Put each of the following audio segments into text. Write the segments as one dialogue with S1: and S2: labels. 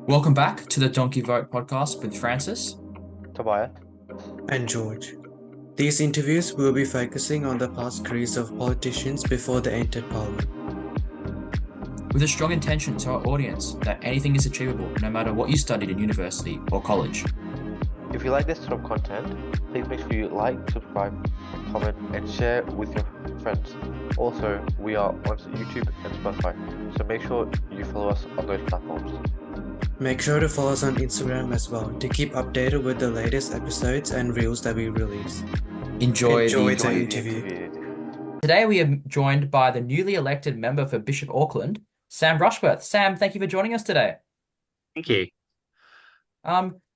S1: Welcome back to the Donkey Vote podcast with Francis.
S2: Tobias.
S3: And George. These interviews will be focusing on the past careers of politicians before they entered parliament.
S1: With a strong intention to our audience that anything is achievable no matter what you studied in university or college.
S2: If you like this sort of content, please make sure you like, subscribe, comment, and share with your friends. Also, we are on YouTube and Spotify, so make sure you follow us on those platforms.
S3: Make sure to follow us on Instagram as well to keep updated with the latest episodes and reels that we release.
S1: Enjoy
S3: the interview.
S1: Today we are joined by the newly elected member for Bishop Auckland, Sam Rushworth. Sam, thank you for joining us today.
S4: Thank you.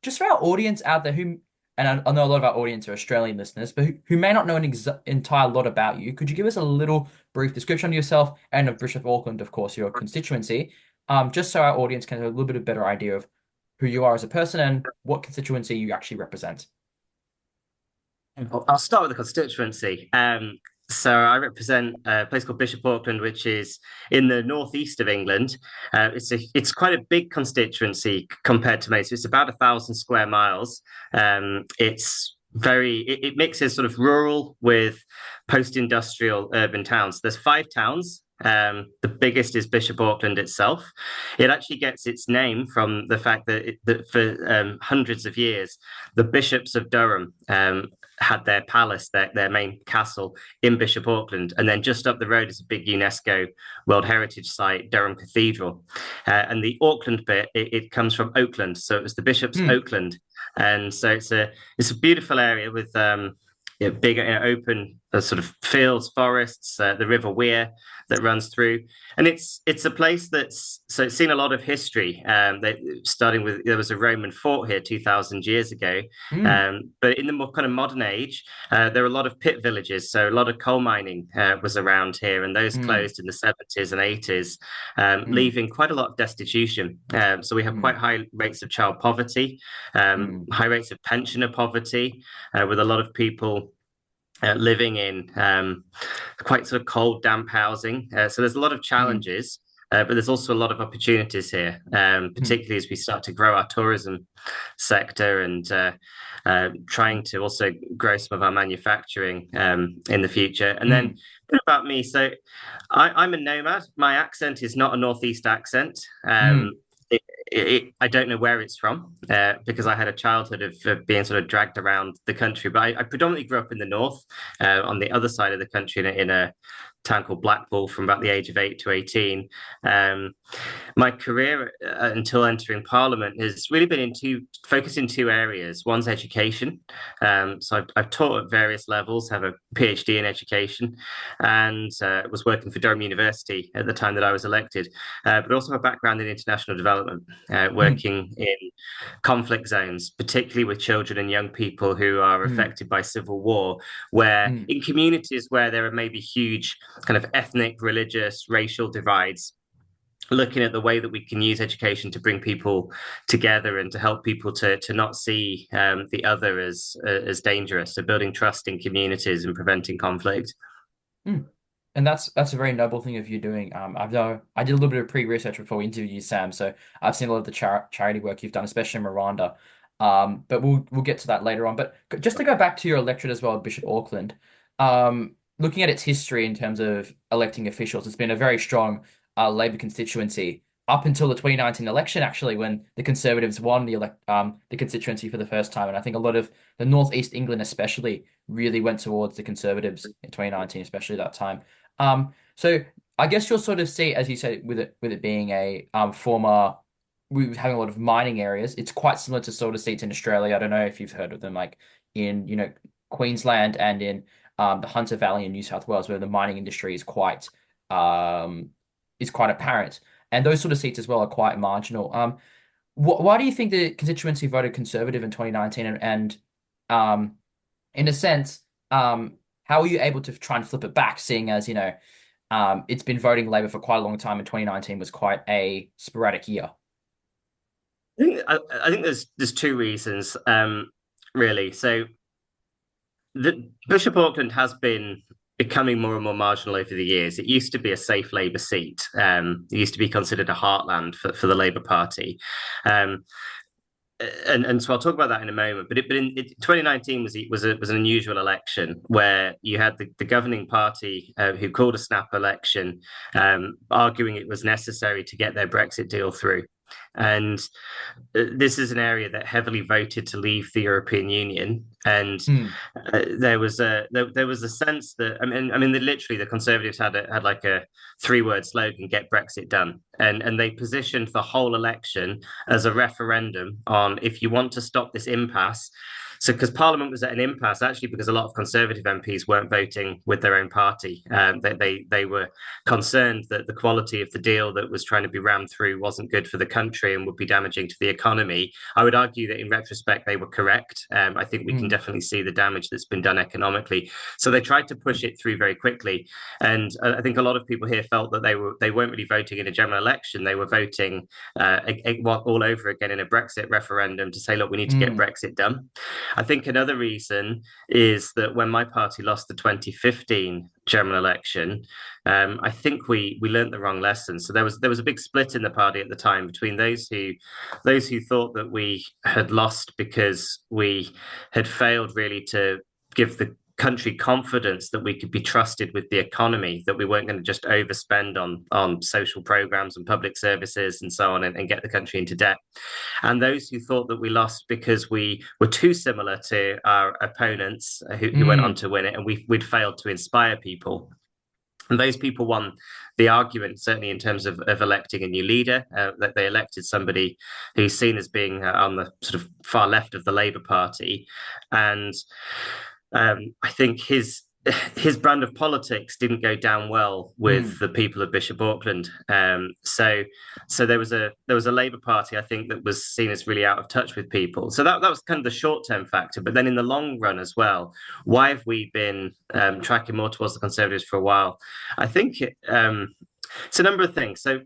S1: Just for our audience out there and I know a lot of our audience are Australian listeners, but who may not know an entire lot about you, could you give us a little brief description of yourself and of Bishop Auckland, of course, your constituency, just so our audience can have a little bit of better idea of who you are as a person and what constituency you actually represent?
S4: I'll start with the constituency. So I represent a place called Bishop Auckland, which is in the northeast of England. It's quite a big constituency compared to most. It's about 1,000 square miles. It mixes sort of rural with post-industrial urban towns. There's 5 towns. The biggest is Bishop Auckland itself. It actually gets its name from the fact that for hundreds of years, the bishops of Durham had their palace, their main castle in Bishop Auckland. And then just up the road is a big UNESCO World Heritage Site, Durham Cathedral. And the Auckland bit, it comes from Oakland. So it was the bishops Oakland. And so it's a beautiful area with big open sort of fields, forests, the River Wear that runs through, and it's a place it's seen a lot of history. Starting with there was a Roman fort here 2,000 years ago, but in the more kind of modern age, there are a lot of pit villages. So a lot of coal mining was around here, and those closed in the 70s and 80s, leaving quite a lot of destitution. So we have quite high rates of child poverty, high rates of pensioner poverty, with a lot of people living in quite sort of cold, damp housing. So there's a lot of challenges, but there's also a lot of opportunities here, particularly as we start to grow our tourism sector and trying to also grow some of our manufacturing in the future. And then a bit about me. So I'm a nomad. My accent is not a Northeast accent. I don't know where it's from because I had a childhood of being sort of dragged around the country. But I predominantly grew up in the north, on the other side of the country, in a town called Blackpool from about the age of 8 to 18. My career until entering Parliament has really been focused in 2 areas. One's education. So I've taught at various levels, have a PhD in education, and was working for Durham University at the time that I was elected, but also a background in international development, working in conflict zones, particularly with children and young people who are affected by civil war, where in communities where there are maybe huge kind of ethnic, religious, racial divides, looking at the way that we can use education to bring people together and to help people to not see the other as dangerous. So building trust in communities and preventing conflict.
S1: And that's a very noble thing of you doing. I did a little bit of pre-research before we interviewed you, Sam. So I've seen a lot of the charity work you've done, especially in Miranda. But we'll get to that later on. But just to go back to your electorate as well, Bishop Auckland, looking at its history in terms of electing officials, it's been a very strong Labor constituency up until the 2019 election, actually, when the Conservatives won the constituency for the first time. And I think a lot of the Northeast England especially really went towards the Conservatives in 2019, especially that time. So I guess you'll sort of see, as you said, with it being a we were having a lot of mining areas. It's quite similar to sort of seats in Australia. I don't know if you've heard of them, like in Queensland and in the Hunter Valley in New South Wales, where the mining industry is quite apparent, and those sort of seats as well are quite marginal. Why do you think the constituency voted Conservative in 2019, and in a sense, how were you able to try and flip it back, seeing as it's been voting Labor for quite a long time, and 2019 was quite a sporadic year?
S4: I think there's 2 reasons, really. So the Bishop Auckland has been becoming more and more marginal over the years. It used to be a safe Labour seat. It used to be considered a heartland for the Labour Party. Um, and so I'll talk about that in a moment. But 2019 was an unusual election where you had the governing party who called a snap election, arguing it was necessary to get their Brexit deal through. And this is an area that heavily voted to leave the European Union, and
S1: Mm.
S4: there was a sense that literally the Conservatives had like a 3-word slogan: "Get Brexit done," and they positioned the whole election as a referendum on if you want to stop this impasse. So, because Parliament was at an impasse, actually, because a lot of Conservative MPs weren't voting with their own party, they were concerned that the quality of the deal that was trying to be rammed through wasn't good for the country and would be damaging to the economy. I would argue that in retrospect they were correct. I think we can
S1: Mm.
S4: definitely see the damage that's been done economically. So they tried to push it through very quickly, and I think a lot of people here felt that they weren't really voting in a general election; they were voting all over again in a Brexit referendum to say, look, we need to get
S1: Mm.
S4: Brexit done. I think another reason is that when my party lost the 2015 general election, I think we learnt the wrong lesson. So there was a big split in the party at the time between those who thought that we had lost because we had failed really to give the country confidence that we could be trusted with the economy, that we weren't going to just overspend on social programs and public services and so on, and get the country into debt. And those who thought that we lost because we were too similar to our opponents who went on
S1: Mm.
S4: to win it, and we'd failed to inspire people. And those people won the argument, certainly in terms of electing a new leader, that they elected somebody who's seen as being on the sort of far left of the Labour Party. And I think his brand of politics didn't go down well with
S1: Mm.
S4: the people of Bishop Auckland. So there was a Labour Party, I think, that was seen as really out of touch with people. So that was kind of the short term factor. But then in the long run as well, why have we been tracking more towards the Conservatives for a while? I think it's a number of things. So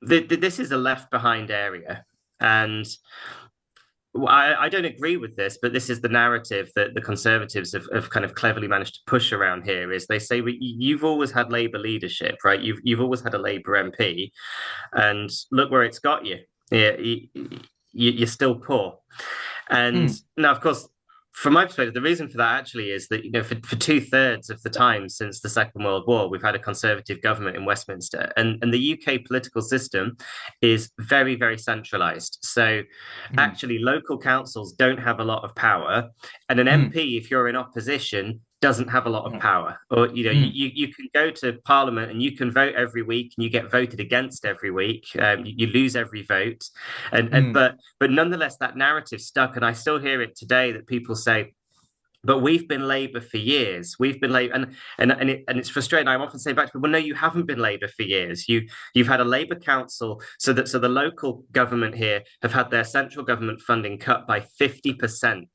S4: this is a left behind area, and I don't agree with this, but this is the narrative that the Conservatives have kind of cleverly managed to push around here. Is they say, well, you've always had Labour leadership, right? You've always had a Labour MP, and look where it's got you. Yeah, you're still poor. And
S1: Mm.
S4: now, of course, from my perspective, the reason for that actually is that, for 2/3 of the time since the Second World War, we've had a Conservative government in Westminster, and the UK political system is very, very centralised. So
S1: Mm.
S4: actually, local councils don't have a lot of power, and an
S1: Mm.
S4: MP, if you're in opposition, doesn't have a lot of
S1: Mm.
S4: power. Or
S1: Mm.
S4: you can go to Parliament and you can vote every week, and you get voted against every week. You lose every vote, and
S1: Mm.
S4: but nonetheless, that narrative stuck, and I still hear it today that people say, but we've been Labour for years. We've been Labour, and it's frustrating. I'm often saying back to people, well, no, you haven't been Labour for years. You've had a Labour council, so the local government here have had their central government funding cut by 50%.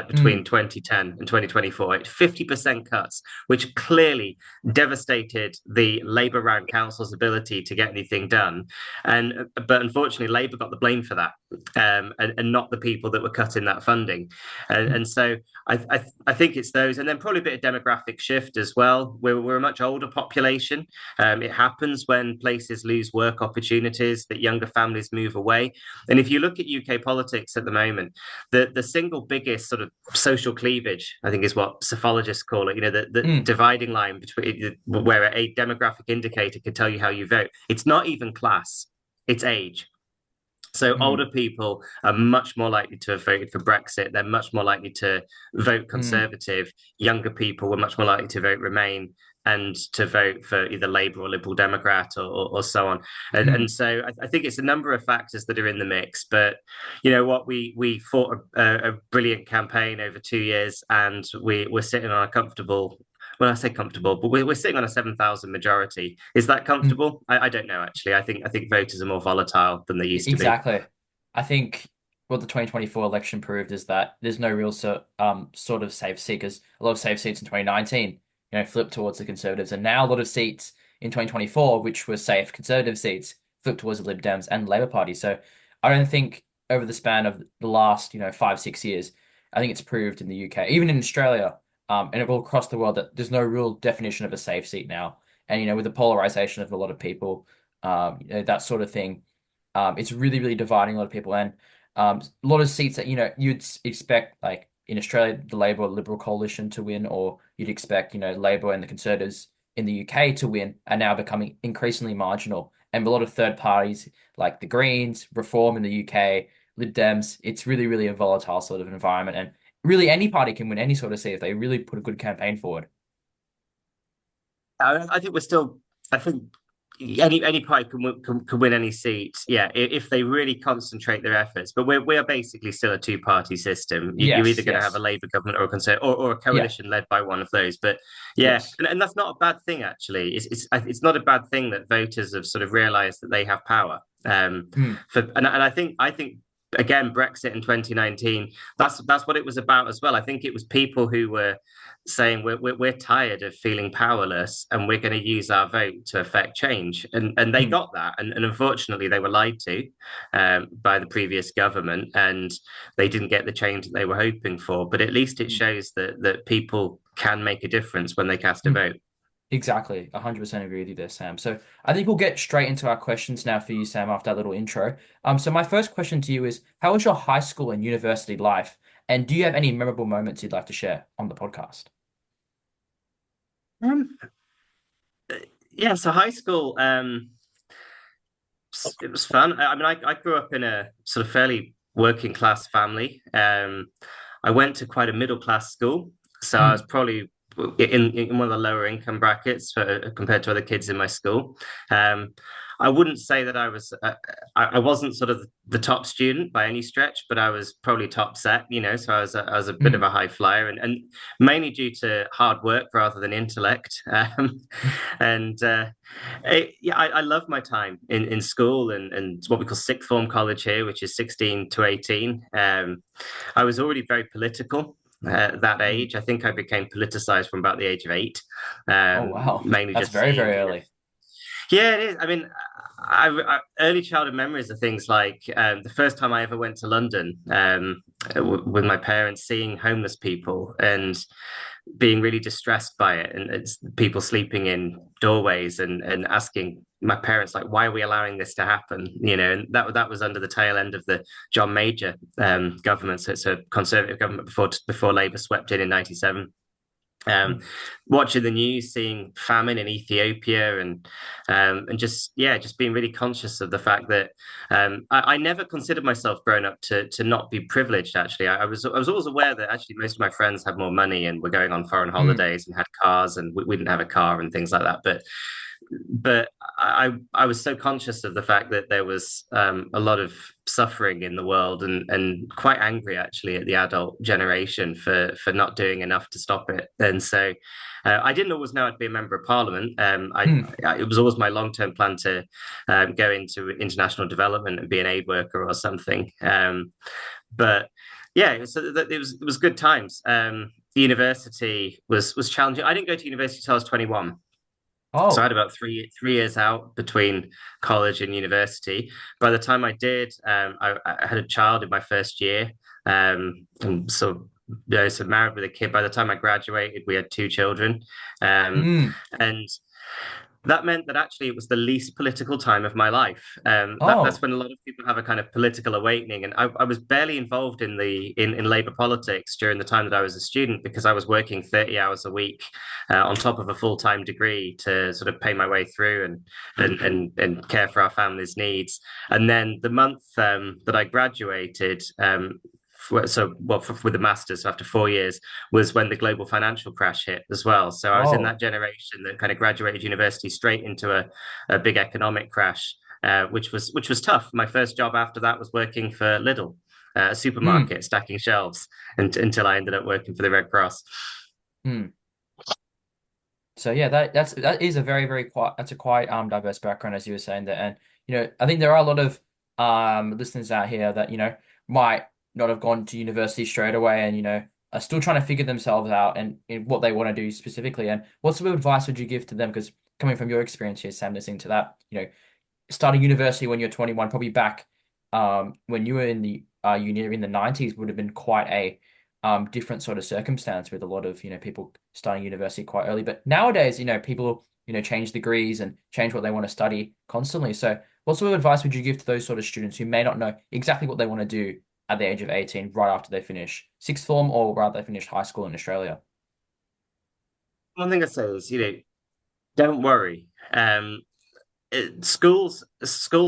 S4: Between
S1: Mm.
S4: 2010 and 2024, 50% cuts, which clearly devastated the Labour round council's ability to get anything done. But unfortunately, Labour got the blame for that, and not the people that were cutting that funding. And so I think it's those, and then probably a bit of demographic shift as well. We're a much older population. It happens when places lose work opportunities, that younger families move away. And if you look at UK politics at the moment, the single biggest sort of social cleavage, I think, is what psephologists call it. The
S1: Mm.
S4: dividing line between where a demographic indicator can tell you how you vote. It's not even class; it's age. So older
S1: Mm.
S4: people are much more likely to have voted for Brexit. They're much more likely to vote
S1: Mm.
S4: Conservative. Younger people were much more likely to vote Remain and to vote for either Labour or Liberal Democrat, or so on. And
S1: Mm.
S4: so I think it's a number of factors that are in the mix. But you know what, we fought a brilliant campaign over 2 years, and we're sitting on a comfortable. Well, I say comfortable, but we're sitting on a 7,000 majority. Is that
S1: Mm.
S4: comfortable? I don't know, actually. I think voters are more volatile than they used to be.
S1: Exactly. I think what the 2024 election proved is that there's no real sort of safe seat, because a lot of safe seats in 2019, flipped towards the Conservatives, and now a lot of seats in 2024, which were safe Conservative seats, flipped towards the Lib Dems and Labour Party. So I don't think over the span of the last, 5, 6 years, I think it's proved in the UK, even in Australia. and all across the world that there's no real definition of a safe seat now. And with the polarization of a lot of people, that sort of thing, it's really, really dividing a lot of people. And a lot of seats that you'd expect, like in Australia, the Labour or Liberal coalition to win, or you'd expect Labour and the Conservatives in the UK to win, are now becoming increasingly marginal. And a lot of third parties like the Greens, Reform in the UK, Lib Dems, it's really, really a volatile sort of environment. And really, any party can win any sort of seat if they really put a good campaign forward.
S4: I think we're still. I think any party can win any seat. Yeah, if they really concentrate their efforts. But we are basically still a two-party system. You're either
S1: Yes,
S4: going to have a
S1: yes,
S4: Labour government or a Conservative or a
S1: yeah,
S4: coalition led by one of those. But yeah,
S1: yes.
S4: and that's not a bad thing actually. It's not a bad thing that voters have sort of realised that they have power.
S1: Hmm.
S4: And I think again Brexit in 2019. That's what it was about as well. I think it was people who were saying we're tired of feeling powerless and we're going to use our vote to affect change, and they
S1: Hmm.
S4: got that, and unfortunately they were lied to by the previous government, and they didn't get the change that they were hoping for, but at least it
S1: Hmm.
S4: shows that people can make a difference when they cast a
S1: Hmm.
S4: vote.
S1: Exactly. 100% agree with you there, Sam. So I think we'll get straight into our questions now for you, Sam, after that little intro. So my first question to you is, how was your high school and university life? And do you have any memorable moments you'd like to share on the podcast?
S4: um, yeah, so high school, it was fun. I mean, I grew up in a sort of fairly working class family. I went to quite a middle class school, so I was
S1: Hmm.
S4: probably in one of the lower income brackets compared to other kids in my school. Um, I wouldn't say that I wasn't sort of the top student by any stretch, but I was probably top set, so I was a bit of
S1: Hmm.
S4: a high flyer, and mainly due to hard work rather than intellect. And yeah, I love my time in school and what we call sixth form college here, which is 16 to 18. I was already very political at that
S1: Hmm.
S4: age. I think I became politicized from about the age of 8,
S1: Oh, wow.
S4: mainly
S1: That's
S4: just
S1: very,
S4: seeing,
S1: very early.
S4: yeah, it is. I mean, early childhood memories are things like the first time I ever went to London with my parents, seeing homeless people and being really distressed by it, and it's people sleeping in doorways and asking my parents like, why are we allowing this to happen? And that was under the tail end of the John Major government. So it's a conservative government before Labour swept in '97. um,
S1: Hmm.
S4: Watching the news, seeing famine in Ethiopia, and just being really conscious of the fact that I never considered myself grown up to not be privileged. Actually, I was always aware that actually most of my friends had more money and were going on foreign
S1: Hmm.
S4: holidays and had cars, and we didn't have a car and things like that. But I was so conscious of the fact that there was a lot of suffering in the world, and quite angry actually at the adult generation for not doing enough to stop it. And so I didn't always know I'd be a member of parliament.
S1: Hmm.
S4: It was always my long-term plan to go into international development and be an aid worker or something. But yeah, so it was good times. The university was challenging. I didn't go to university until I was 21. So I had
S1: Oh.
S4: about three years out between college and university. By the time I did, I had a child in my first year, and so married with a kid. By the time I graduated, we had 2 children,
S1: Hmm.
S4: and that meant that actually it was the least political time of my life. That's
S1: Oh.
S4: when a lot of people have a kind of political awakening, and I was barely involved in Labour politics during the time that I was a student because I was working 30 hours a week on top of a full-time degree to sort of pay my way through and care for our family's needs. And then the month that I graduated, with the masters, so after 4 years, was when the global financial crash hit as well. So I was in that
S1: Oh.
S4: generation that kind of graduated university straight into a big economic crash, which was tough. My first job after that was working for Lidl, a
S1: Hmm.
S4: supermarket, stacking shelves, until I ended up working for the Red Cross.
S1: Hmm. So yeah, that is a very, very quite that's a quite diverse background, as you were saying there. And I think there are a lot of listeners out here that might not have gone to university straight away, and are still trying to figure themselves out and in what they want to do specifically. And what sort of advice would you give to them? Because coming from your experience here, Sam, listening to that, starting university when you're 21, probably back when you were in the uni in the 90s would have been quite a different sort of circumstance with a lot of, people starting university quite early. But nowadays, people, change degrees and change what they want to study constantly. So what sort of advice would you give to those sort of students who may not know exactly what they want to do at the age of 18, right after they finish sixth form or rather they finish high school in Australia?
S4: One thing I say is, don't worry. Schools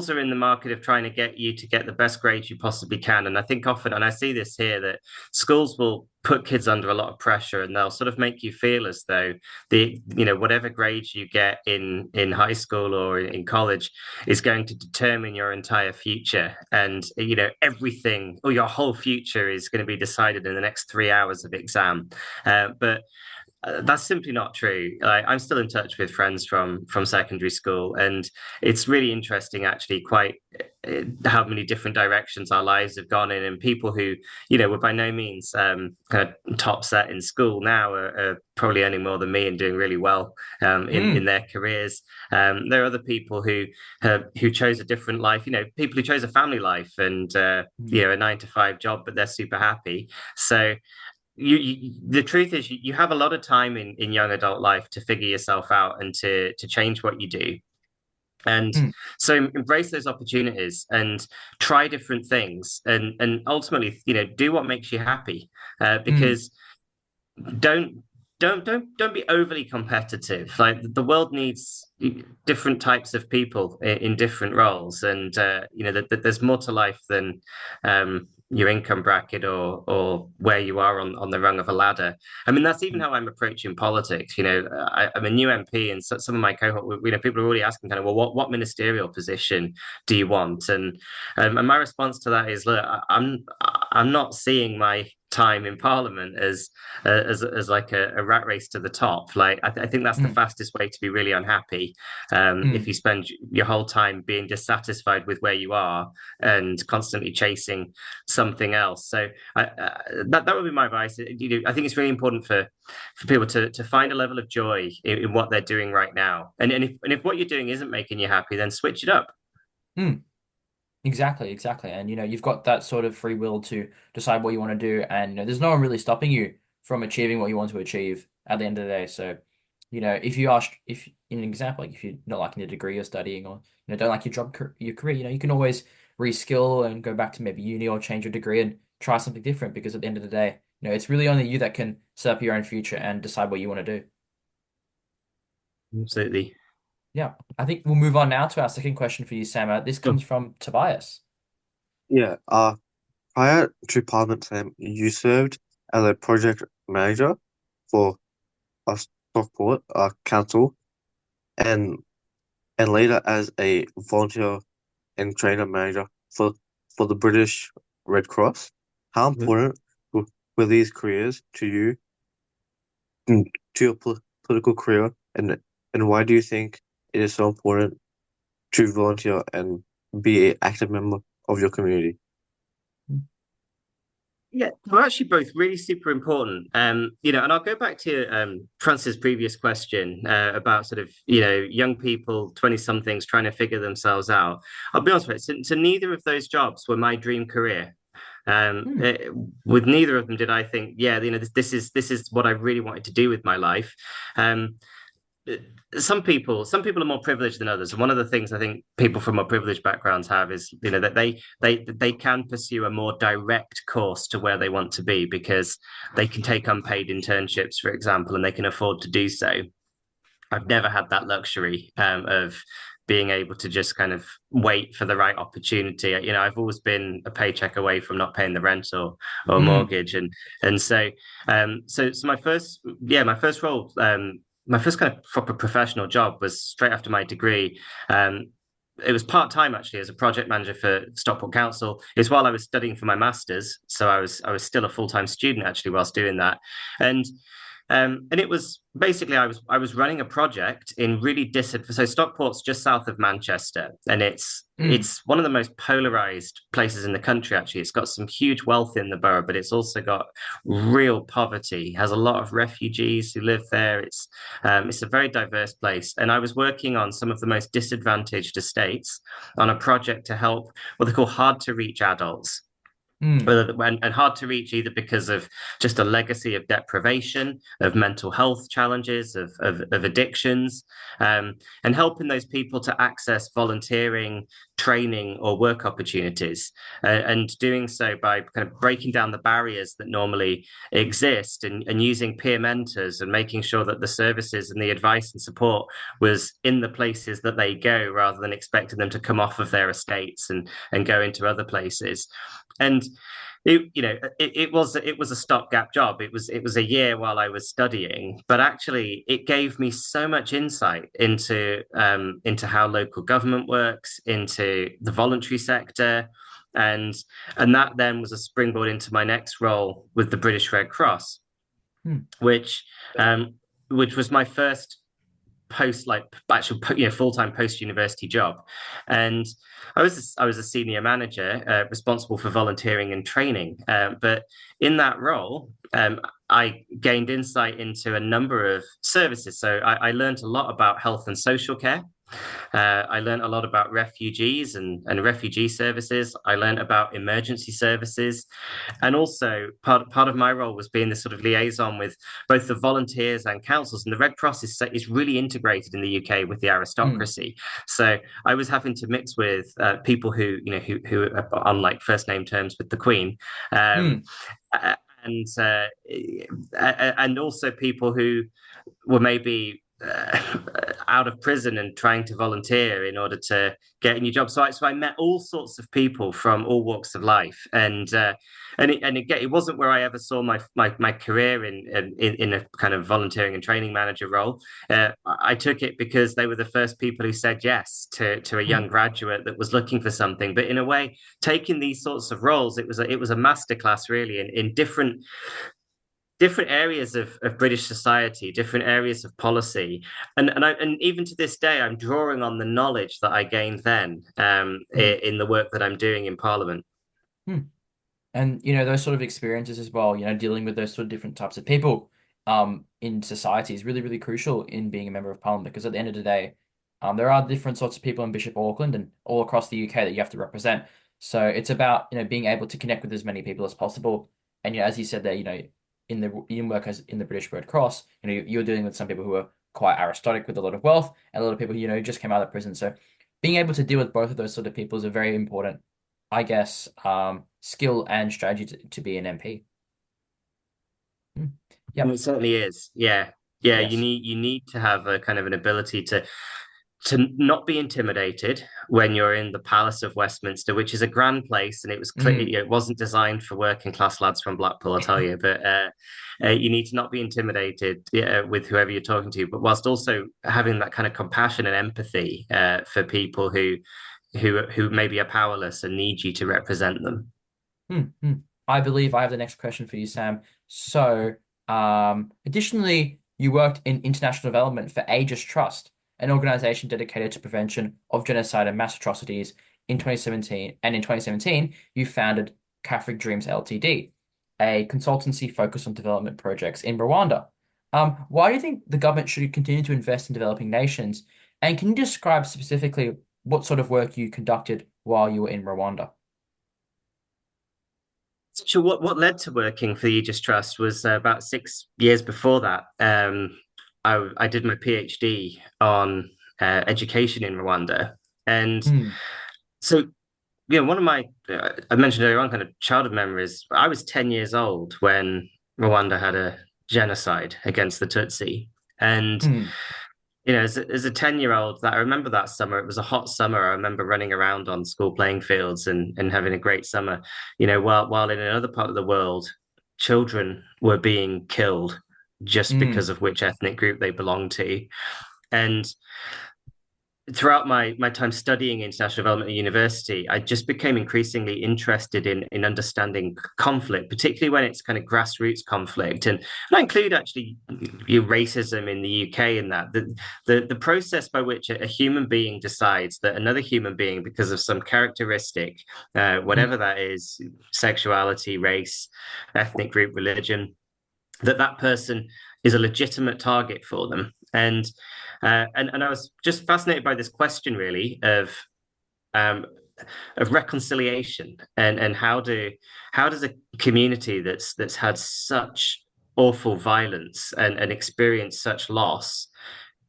S4: are in the market of trying to get you to get the best grades you possibly can, and I think often, and I see this here, that schools will put kids under a lot of pressure, and they'll sort of make you feel as though whatever grades you get in high school or in college is going to determine your entire future, and everything or your whole future is going to be decided in the next 3 hours of exam. But that's simply not true. I'm still in touch with friends from secondary school, and it's really interesting, actually, quite how many different directions our lives have gone in, and people who were by no means kind of top set in school now are probably earning more than me and doing really well in
S1: Mm,
S4: their careers. There are other people who chose a different life. People who chose a family life and
S1: mm,
S4: a 9 to 5 job, but they're super happy. So the truth is you have a lot of time in young adult life to figure yourself out and to change what you do. And
S1: mm,
S4: so embrace those opportunities and try different things and ultimately, do what makes you happy.
S1: mm,
S4: Because don't don't be overly competitive. Like the world needs different types of people in different roles, and there's more to life than your income bracket or where you are on the rung of a ladder. I mean, that's even
S1: mm,
S4: how I'm approaching politics. I'm a new MP, and some of my cohort, people are already asking kind of, well, what ministerial position do you want? And my response to that is, look, I'm not seeing my time in Parliament as like a rat race to the top. Like I think that's the
S1: mm,
S4: fastest way to be really unhappy. If
S1: mm,
S4: you spend your whole time being dissatisfied with where you are and constantly chasing something else. So that would be my advice. I think it's really important for people to find a level of joy in what they're doing right now. And if what you're doing isn't making you happy, then switch it up.
S1: mm. Exactly, exactly. And you've got that sort of free will to decide what you want to do, and there's no one really stopping you from achieving what you want to achieve at the end of the day. So, if you ask, if in an example, like if you're not liking the degree you're studying, or don't like your your career, you can always reskill and go back to maybe uni or change your degree and try something different, because at the end of the day, it's really only you that can set up your own future and decide what you want to do.
S4: Absolutely.
S1: Yeah, I think we'll move on now to our second question for you, Sam. This
S2: Oh,
S1: comes from Tobias.
S2: yeah. Prior to Parliament Sam, you served as a project manager for a Stockport council and later as a volunteer and trainer manager for the British Red Cross. How important were these careers to you, mm, to your political career, and why do you think it is so important to volunteer and be an active member of your community?
S4: Yeah, they're actually both really super important. And I'll go back to Francis' previous question about sort of, young people, 20 somethings trying to figure themselves out. I'll be honest with you, so neither of those jobs were my dream career. Um,
S1: Hmm.
S4: eh, with neither of them did I think, yeah, this is what I really wanted to do with my life. Um, some people are more privileged than others, and one of the things I think people from more privileged backgrounds have is that they can pursue a more direct course to where they want to be because they can take unpaid internships, for example, and they can afford to do so. I've never had that luxury of being able to just kind of wait for the right opportunity. I've always been a paycheck away from not paying the rent or
S1: Hmm.
S4: mortgage, and so my first role, my first kind of proper professional job was straight after my degree. It was part time actually as a project manager for Stockport Council. It was while I was studying for my masters, so I was still a full time student actually whilst doing that, and and it was basically I was running a project in really so Stockport's just south of Manchester, and it's
S1: Hmm.
S4: it's one of the most polarized places in the country. Actually, it's got some huge wealth in the borough, but it's also got real poverty. It has a lot of refugees who live there. It's a very diverse place, and I was working on some of the most disadvantaged estates on a project to help what they call hard to reach adults.
S1: Mm,
S4: and hard to reach either because of just a legacy of deprivation, of mental health challenges, of addictions, and helping those people to access volunteering, training, or work opportunities, and doing so by kind of breaking down the barriers that normally exist and using peer mentors and making sure that the services and the advice and support was in the places that they go rather than expecting them to come off of their estates and go into other places. And it was a stopgap job. It was a year while I was studying, but actually it gave me so much insight into how local government works, into the voluntary sector, and and that then was a springboard into my next role with the British Red Cross,
S1: mm,
S4: which um, which was my first post like actual full-time post university job, and I was a senior manager responsible for volunteering and training, but in that role I gained insight into a number of services. So I learned a lot about health and social care. I learned a lot about refugees and refugee services. I learned about emergency services. And also, part of my role was being this sort of liaison with both the volunteers and councils. And the Red Cross is really integrated in the UK with the
S1: mm,
S4: aristocracy. So I was having to mix with people who are on like first name terms with the Queen. Um,
S1: mm,
S4: and and also people who were maybe out of prison and trying to volunteer in order to get a new job. So I met all sorts of people from all walks of life, and again, it wasn't where I ever saw my career in a kind of volunteering and training manager role. I took it because they were the first people who said yes to a young
S1: mm,
S4: graduate that was looking for something. But in a way, taking these sorts of roles, it was a masterclass really in different areas of British society, different areas of policy, and even to this day, I'm drawing on the knowledge that I gained then
S1: mm,
S4: in the work that I'm doing in Parliament.
S1: mm. And those sort of experiences as well, dealing with those sort of different types of people in society is really, really crucial in being a member of parliament, because at the end of the day, there are different sorts of people in Bishop Auckland and all across the UK that you have to represent. So it's about, being able to connect with as many people as possible. And as you said there, in the you work as in the British Red Cross, you're dealing with some people who are quite aristocratic with a lot of wealth and a lot of people, who just came out of prison. So being able to deal with both of those sort of people is a very important, I guess, skill and strategy to be an MP. Mm.
S4: And
S1: Yep.
S4: it certainly is. Yeah. Yeah, you
S1: Yes.
S4: need to have a kind of an ability to not be intimidated when you're in the Palace of Westminster, which is a grand place, and it was clear,
S1: Mm.
S4: it wasn't designed for working class lads from Blackpool, I'll tell you. But you need to not be intimidated with whoever you're talking to, but whilst also having that kind of compassion and empathy for people who maybe are powerless and need you to represent them.
S1: Mm. Mm. I believe I have the next question for you, Sam. So, additionally, you worked in international development for Aegis Trust, an organization dedicated to prevention of genocide and mass atrocities in 2017. And in 2017, you founded Catholic Dreams Ltd, a consultancy focused on development projects in Rwanda. Why do you think the government should continue to invest in developing nations? And can you describe specifically what sort of work you conducted while you were in Rwanda?
S4: So what led to working for the Aegis Trust was about 6 years before that. I did my PhD on education in Rwanda, and
S1: Hmm.
S4: so one of my I mentioned earlier on kind of childhood memories. I was 10 years old when Rwanda had a genocide against the Tutsi, and
S1: Hmm.
S4: as a 10-year-old, that I remember that summer. It was a hot summer. I remember running around on school playing fields and having a great summer. While in another part of the world, children were being killed just
S1: Hmm.
S4: because of which ethnic group they belonged to. And throughout my time studying international development at university, I just became increasingly interested in understanding conflict, particularly when it's kind of grassroots conflict. And I include actually racism in the UK in that the process by which a human being decides that another human being, because of some characteristic, whatever
S1: Hmm.
S4: that is, sexuality, race, ethnic group, religion, that person is a legitimate target for them. And I was just fascinated by this question, really, of of reconciliation, and how does a community that's had such awful violence and experienced such loss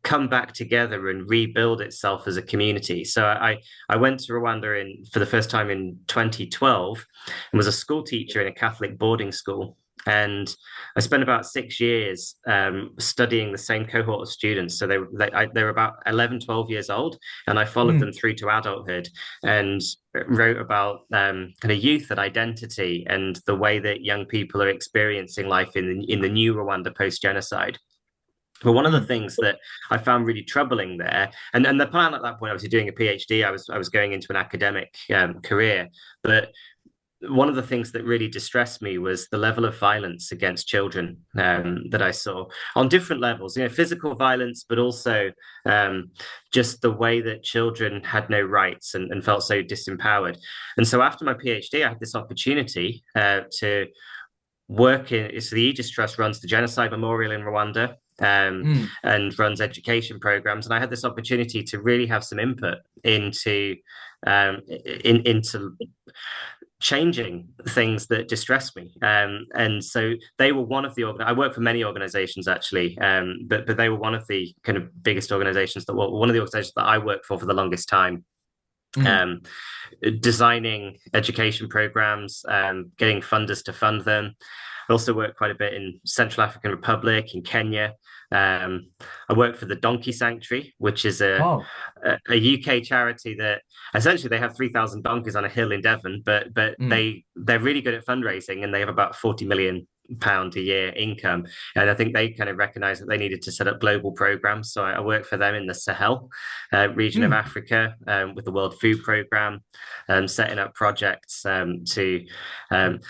S4: come back together and rebuild itself as a community. So I went to Rwanda for the first time in 2012 and was a school teacher in a Catholic boarding school. And I spent about 6 years studying the same cohort of students. So they were about 11, 12 years old, and I followed
S1: Mm,
S4: them through to adulthood and wrote about kind of youth and identity and the way that young people are experiencing life in the new Rwanda post genocide. But one of the
S1: mm,
S4: things that I found really troubling there, and the plan at that point, obviously doing a PhD, I was going into an academic career, but one of the things that really distressed me was the level of violence against children that I saw on different levels, physical violence, but also just the way that children had no rights and felt so disempowered. And so after my PhD, I had this opportunity to work in. So the Aegis Trust runs the Genocide Memorial in Rwanda.
S1: mm,
S4: And runs education programs, and I had this opportunity to really have some input into changing things that distress me. And so they were one of I work for many organizations actually, but they were one of the kind of biggest organizations one of the organizations that I worked for the longest time.
S1: mm.
S4: Um, Designing education programs, getting funders to fund them. I also worked quite a bit in Central African Republic, in Kenya. I worked for the Donkey Sanctuary, which is
S1: Oh,
S4: a UK charity that essentially they have 3,000 donkeys on a hill in Devon, but
S1: mm,
S4: they're really good at fundraising, and they have about 40 million pound a year income. And I think they kind of recognized that they needed to set up global programs. So I worked for them in the Sahel region of
S1: mm,
S4: Africa with the World Food Program, setting up projects to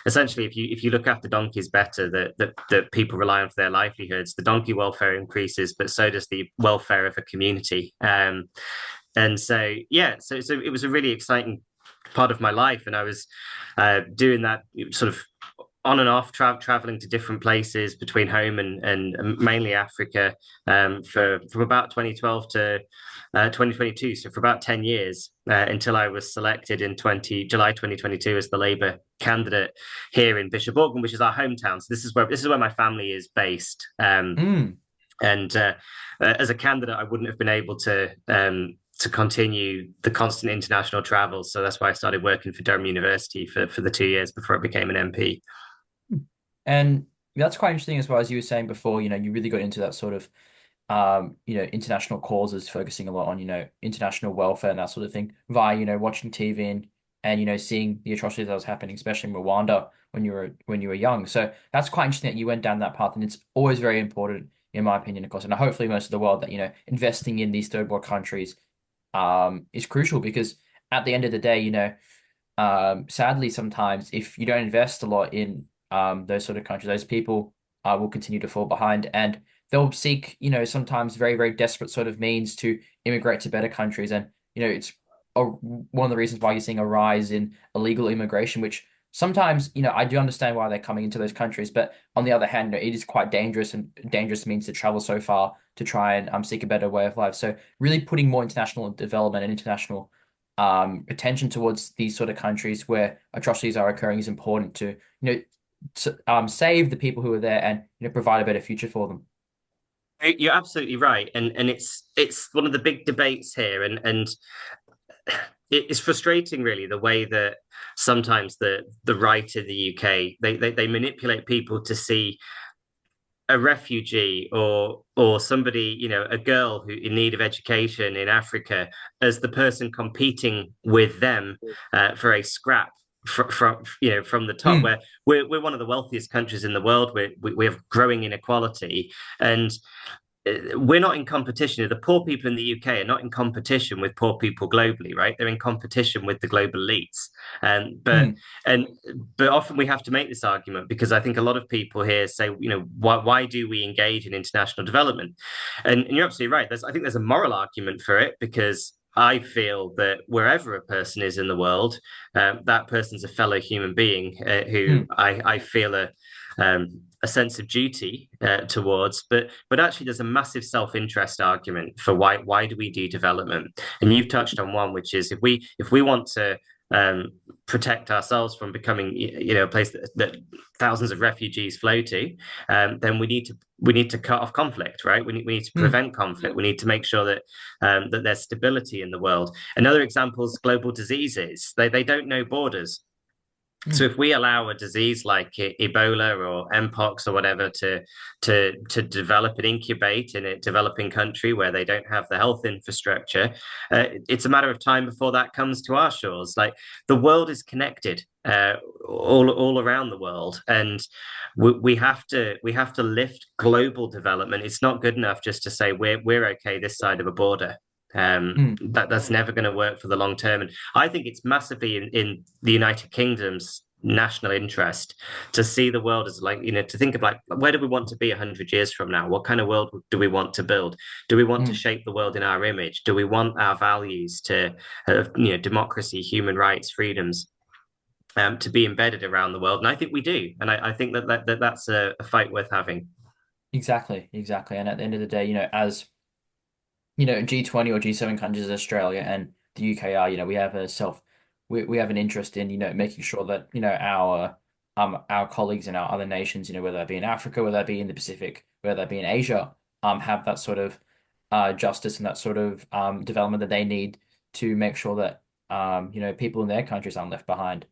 S4: essentially, if you look after donkeys better, that people rely on for their livelihoods, the donkey welfare increases, but so does the welfare of a community. And so yeah, so it was a really exciting part of my life, and I was doing that sort of on and off, traveling to different places between home and mainly Africa from about 2012 to 2022. So for about 10 years until I was selected in July 2022 as the Labour candidate here in Bishop Auckland, which is our hometown. So this is where my family is based.
S1: mm.
S4: And as a candidate, I wouldn't have been able to continue the constant international travel. So that's why I started working for Durham University for the 2 years before I became an MP.
S1: And that's quite interesting as well, as you were saying before, you really got into that sort of international causes, focusing a lot on, international welfare and that sort of thing via, watching TV and seeing the atrocities that was happening, especially in Rwanda when you were young. So that's quite interesting that you went down that path, and it's always very important, in my opinion, of course, and hopefully most of the world that, investing in these third world countries is crucial because at the end of the day, sadly, sometimes if you don't invest a lot in those sort of countries, those people will continue to fall behind, and they'll seek, sometimes very, very desperate sort of means to immigrate to better countries. And, it's one of the reasons why you're seeing a rise in illegal immigration, which sometimes, I do understand why they're coming into those countries, but on the other hand, it is quite dangerous and dangerous means to travel so far to try and seek a better way of life. So really putting more international development and international attention towards these sort of countries where atrocities are occurring is important to, save the people who are there and, provide a better future for them.
S4: You're absolutely right, and it's one of the big debates here, and it's frustrating, really, the way that sometimes the right in the UK they manipulate people to see a refugee or somebody, a girl who in need of education in Africa as the person competing with them for a scrap from the top,
S1: Mm,
S4: where we're one of the wealthiest countries in the world. We have growing inequality, and we're not in competition. The poor people in the UK are not in competition with poor people globally, right? They're in competition with the global elites. And but
S1: mm,
S4: and but often we have to make this argument because I think a lot of people here say, why do we engage in international development? And you're absolutely right. I think there's a moral argument for it because I feel that wherever a person is in the world, that person's a fellow human being who
S1: mm,
S4: I feel um, a sense of duty towards, but actually there's a massive self-interest argument for why do we do development? And you've touched on one, which is if we want to protect ourselves from becoming a place that thousands of refugees flow to, then we need to cut off conflict, right? We need to
S1: Mm,
S4: prevent conflict. We need to make sure that there's stability in the world. Another example is global diseases. They don't know borders. So
S1: mm,
S4: if we allow a disease like Ebola or Mpox or whatever to develop and incubate in a developing country where they don't have the health infrastructure, it's a matter of time before that comes to our shores. Like the world is connected all around the world, and we have to lift global development. It's not good enough just to say we're okay this side of a border.
S1: mm.
S4: That's never going to work for the long term. And I think it's massively in the United Kingdom's national interest to see the world as like, to think of like, where do we want to be 100 years from now? What kind of world do we want to build? Do we want to
S1: Mm.
S4: shape the world in our image? Do we want our values to, democracy, human rights, freedoms, to be embedded around the world? And I think we do. And I think that's a fight worth having.
S1: Exactly, exactly. And at the end of the day, as G20 or G7 countries as Australia and the UK are, we have an interest in, making sure that, our colleagues in our other nations, whether that be in Africa, whether that be in the Pacific, whether that be in Asia, have that sort of justice and that sort of development that they need to make sure that people in their countries aren't left behind.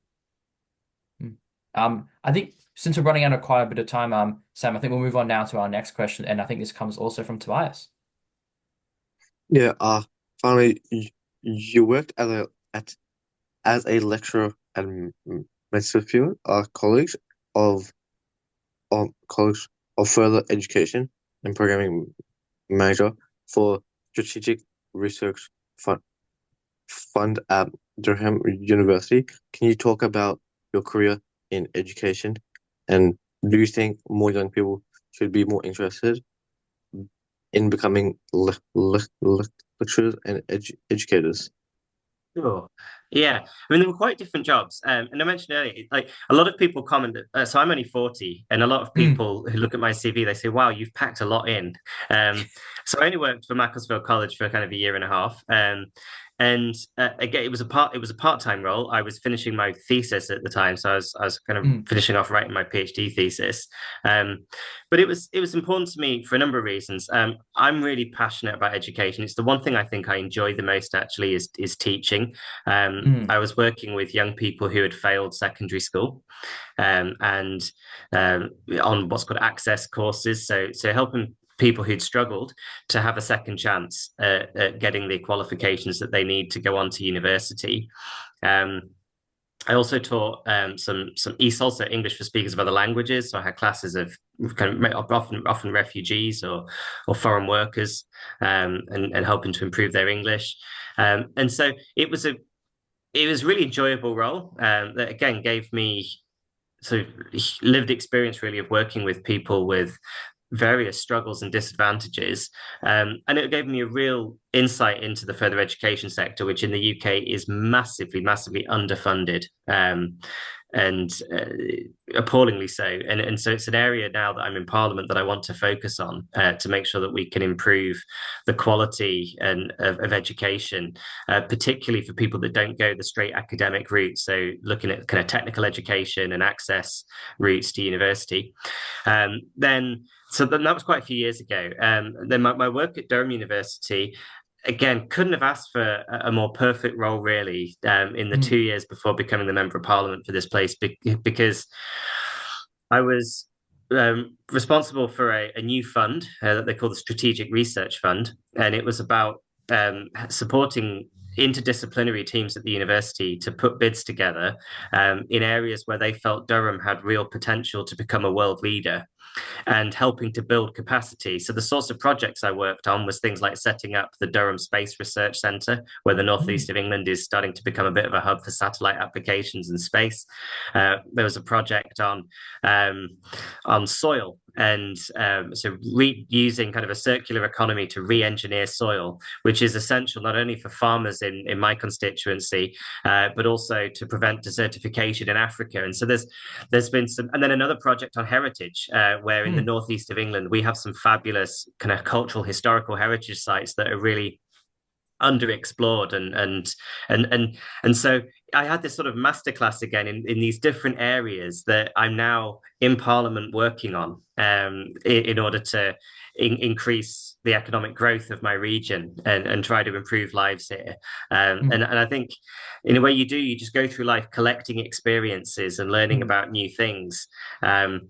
S1: Mm. I think since we're running out of quite a bit of time, Sam, I think we'll move on now to our next question, and I think this comes also from Tobias.
S2: Yeah, finally, you worked as a lecturer at Mansfield College of College of Further Education and Programming Manager for Strategic Research Fund at Durham University. Can you talk about your career in education, and do you think more young people should be more interested in becoming lecturers and educators?
S4: Sure. Yeah. I mean, they were quite different jobs. And I mentioned earlier, like a lot of people comment that, so I'm only 40, and a lot of
S1: Mm,
S4: people who look at my CV, they say, wow, you've packed a lot in. So I only worked for Macclesfield College for kind of a year and a half. And again, it was a part-time role. I was finishing my thesis at the time, so I was kind of
S1: mm,
S4: finishing off writing my PhD thesis. Um, but it was important to me for a number of reasons. I'm really passionate about education. It's the one thing I think I enjoy the most actually is teaching.
S1: mm,
S4: I was working with young people who had failed secondary school, and on what's called access courses. So helping people who'd struggled to have a second chance at getting the qualifications that they need to go on to university. Um, I also taught some ESOL, so English for speakers of other languages. So I had classes of kind of often refugees or foreign workers, and helping to improve their English. And so it was a really enjoyable role, that again gave me sort of lived experience really of working with people with various struggles and disadvantages. And it gave me a real insight into the further education sector, which in the UK is massively, massively underfunded. And appallingly so. And so it's an area now that I'm in Parliament that I want to focus on, to make sure that we can improve the quality of education, particularly for people that don't go the straight academic route. So looking at kind of technical education and access routes to university. Then that was quite a few years ago. Then my work at Durham University, again, couldn't have asked for a more perfect role, really, in the
S1: mm,
S4: 2 years before becoming the Member of Parliament for this place, because I was responsible for a new fund that they call the Strategic Research Fund, and it was about supporting interdisciplinary teams at the university to put bids together in areas where they felt Durham had real potential to become a world leader and helping to build capacity. So the sorts of projects I worked on was things like setting up the Durham Space Research Centre, where the
S1: mm,
S4: northeast of England is starting to become a bit of a hub for satellite applications and space. There was a project on soil and so using kind of a circular economy to re-engineer soil, which is essential not only for farmers in my constituency, but also to prevent desertification in Africa. And so there's been some, and then another project on heritage, where in the
S1: Mm,
S4: northeast of England we have some fabulous kind of cultural historical heritage sites that are really underexplored and so I had this sort of masterclass again in these different areas that I'm now in Parliament working on in order to increase the economic growth of my region and try to improve lives here.
S1: mm,
S4: And I think in a way you just go through life collecting experiences and learning
S1: mm,
S4: about new things. Um,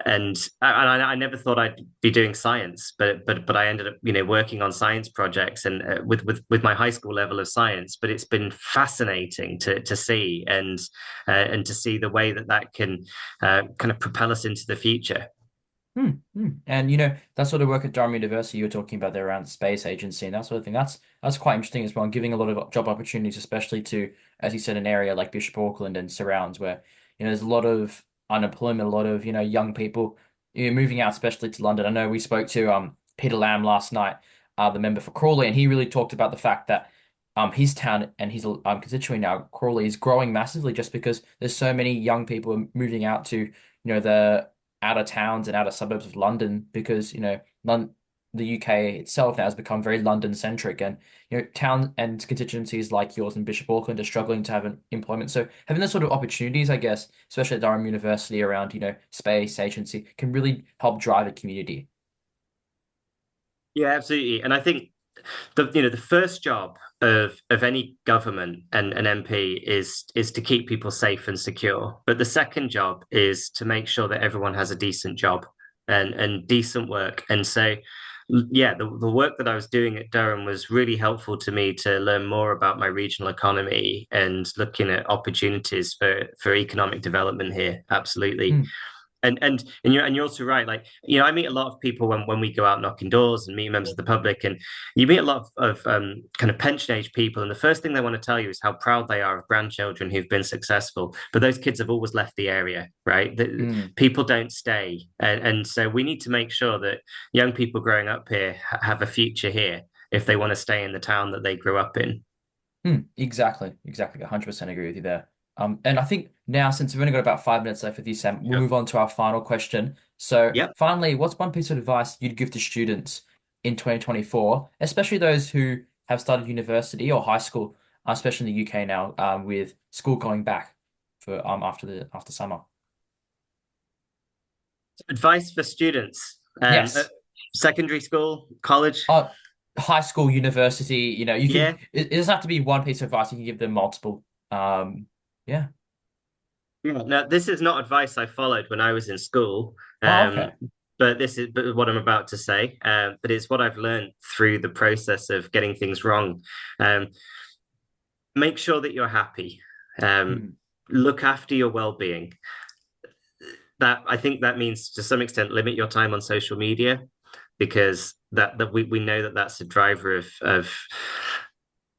S4: and I never thought I'd be doing science, but I ended up working on science projects and with my high school level of science. But it's been fascinating to see and to see the way that that can kind of propel us into the future.
S1: mm. And that sort of work at Durham University you were talking about there around space agency and that sort of thing. That's quite interesting as well, and giving a lot of job opportunities, especially to, as you said, an area like Bishop Auckland and surrounds, where there's a lot of unemployment, a lot of young people moving out, especially to London. I know we spoke to Peter Lamb last night, the member for Crawley, and he really talked about the fact that his town and his constituency now, Crawley, is growing massively just because there's so many young people moving out to the outer towns and outer suburbs of London because the UK itself now has become very London centric, and town and constituencies like yours in Bishop Auckland are struggling to have an employment. So having those sort of opportunities, I guess, especially at Durham University around space agency, can really help drive a community.
S4: Yeah, absolutely. And I think the first job of any government and an MP is to keep people safe and secure. But the second job is to make sure that everyone has a decent job and decent work. And so yeah, the work that I was doing at Durham was really helpful to me to learn more about my regional economy and looking at opportunities for economic development here. Absolutely.
S1: Mm,
S4: And you're also right. Like I meet a lot of people when we go out knocking doors and meet members of the public, and you meet a lot of kind of pension age people, and the first thing they want to tell you is how proud they are of grandchildren who've been successful. But those kids have always left the area, right?
S1: mm.
S4: People don't stay, and so we need to make sure that young people growing up here have a future here if they want to stay in the town that they grew up in.
S1: Exactly, exactly. 100% agree with you there. And I think now, since we've only got about 5 minutes left with you, Sam, we'll
S4: Yep.
S1: move on to our final question. So,
S4: Yep.
S1: finally, what's one piece of advice you'd give to students in 2024, especially those who have started university or high school, especially in the UK now, with school going back for after summer?
S4: Advice for students,
S1: Yes.
S4: secondary school, college.
S1: Uh, High school, university, you can
S4: Yeah.
S1: it doesn't have to be one piece of advice, you can give them multiple. Yeah.
S4: Yeah. Now, this is not advice I followed when I was in school,
S1: Oh,
S4: um,
S1: okay.
S4: but this is what I'm about to say. But it's what I've learned through the process of getting things wrong. Um, Make sure that you're happy.
S1: Hmm.
S4: Look after your well-being. That I think that means to some extent limit your time on social media because that we know that that's a driver of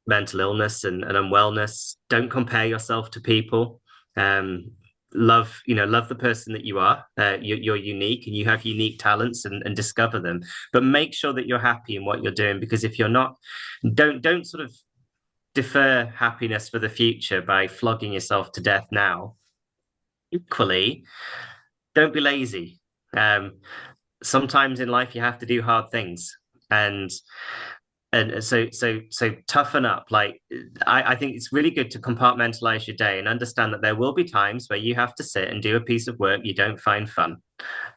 S4: mental illness and unwellness. Don't compare yourself to people. Um, love the person that you are. You're unique and you have unique talents and discover them. But make sure that you're happy in what you're doing because if you're not, don't sort of defer happiness for the future by flogging yourself to death now. Equally, don't be lazy. Um, Sometimes in life you have to do hard things, and so toughen up. Like I think it's really good to compartmentalize your day and understand that there will be times where you have to sit and do a piece of work you don't find fun.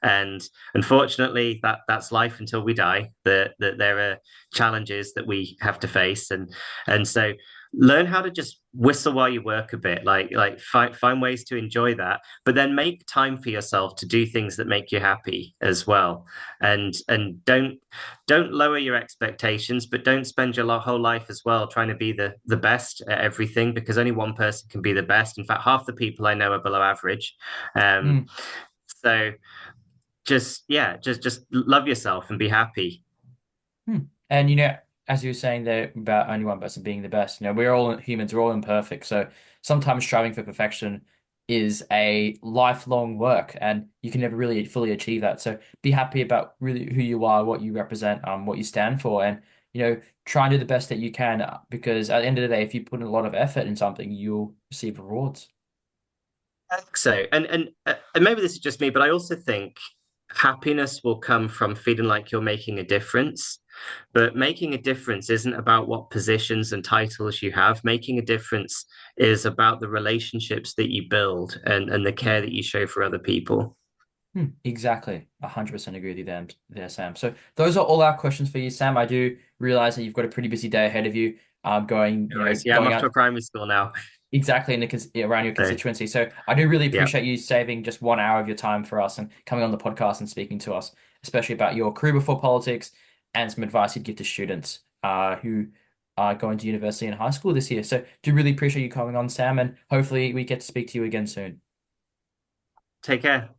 S4: And unfortunately, that's life until we die. That there are challenges that we have to face, and so learn how to just whistle while you work a bit. Like find ways to enjoy that, but then make time for yourself to do things that make you happy as well. And don't lower your expectations, but don't spend your whole life as well trying to be the best at everything because only one person can be the best. In fact, half the people I know are below average. Um,
S1: Hmm.
S4: so just love yourself and be happy.
S1: Hmm. And as you were saying there about only one person being the best, we're all humans, we're all imperfect. So sometimes striving for perfection is a lifelong work, and you can never really fully achieve that. So be happy about really who you are, what you represent, what you stand for, and try and do the best that you can. Because at the end of the day, if you put in a lot of effort in something, you'll receive rewards.
S4: I think so. And maybe this is just me, but I also think happiness will come from feeling like you're making a difference. But making a difference isn't about what positions and titles you have. Making a difference is about the relationships that you build and the care that you show for other people.
S1: Exactly. 100% agree with you there, Sam. So those are all our questions for you, Sam. I do realize that you've got a pretty busy day ahead of you, going,
S4: Yeah, I'm
S1: going
S4: off to
S1: out
S4: a primary school now.
S1: exactly in around your
S4: So,
S1: constituency. So I do really
S4: yeah,
S1: appreciate you saving just 1 hour of your time for us and coming on the podcast and speaking to us, especially about your career before politics and some advice you'd give to students who are going to university and high school this year. So do really appreciate you coming on, Sam, and hopefully we get to speak to you again soon.
S4: take care.